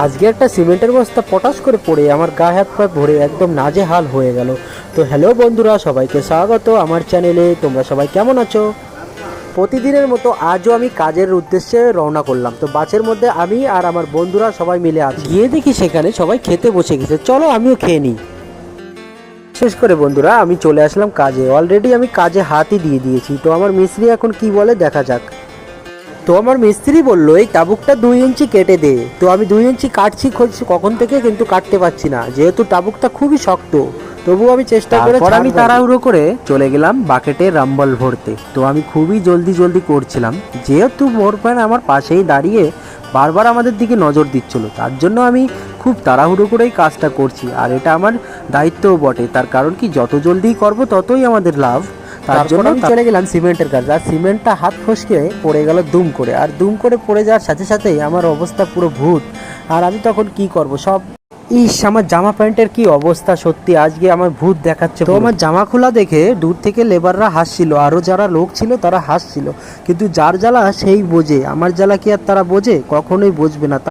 আজকে একটা সিমেন্টের বস্তা পটাশ করে পড়ে আমার গায়ে হাত পা ভরে একদম নাজেহাল হয়ে গেল। তো হ্যালো বন্ধুরা, সবাইকে স্বাগত আমার চ্যানেলে। তোমরা সবাই কেমন আছো? প্রতিদিনের মতো আজও আমি কাজের উদ্দেশ্যে রওনা করলাম। তো বাসের মধ্যে আমি আর আমার বন্ধুরা সবাই মিলে আছি। গিয়ে দেখি সেখানে সবাই খেতে বসে গেছে, চলো আমিও খেয়ে নিই। শেষ করে বন্ধুরা আমি চলে আসলাম কাজে। অলরেডি আমি কাজে হাতই দিয়ে দিয়েছি। তো আমার মিস্ত্রি এখন কি বলে দেখা যাক। তো আমার মিস্ত্রি বললো এই টাবুকটা 2 ইঞ্চি কেটে দে। তো আমি 2 ইঞ্চি কাটছি কখন থেকে, কিন্তু কাটতে পারছি না, যেহেতু টাবুকটা খুবই শক্ত। তবুও আমি চেষ্টা করে আমি তাড়াহুড়ো করে চলে গেলাম বাকেটে রাম্বল ভরতে। তো আমি খুবই জলদি করছিলাম, যেহেতু মোর প্যান আমার পাশেই দাঁড়িয়ে বারবার আমাদের দিকে নজর দিচ্ছিল, তার জন্য আমি খুব তাড়াহুড়ো করেই কাজটা করছি। আর এটা আমার দায়িত্বও বটে, তার কারণ কি যত জলদি করব ততই আমাদের লাভ। তার জন্য আমি চলে গেলাম সিমেন্টের কাজ। আর সিমেন্টটা হাত ফসকে পড়ে গেল দুম করে। আর দুম করে পড়ে যাওয়ার সাথে সাথেই আমার অবস্থা পুরো ভূত। আর আমি তখন কি করব সব আমার জামা প্যান্টের কি অবস্থা, সত্যি আজকে আমার ভূত দেখাচ্ছে। তো আমার জামা খোলা দেখে দূর থেকে লেবাররা হাসছিল, আরও যারা লোক ছিল তারা হাসছিল, কিন্তু যার জ্বালা সেই বোঝে। আমার জ্বালা কি আর তারা বোঝে? কখনোই বুঝবে না।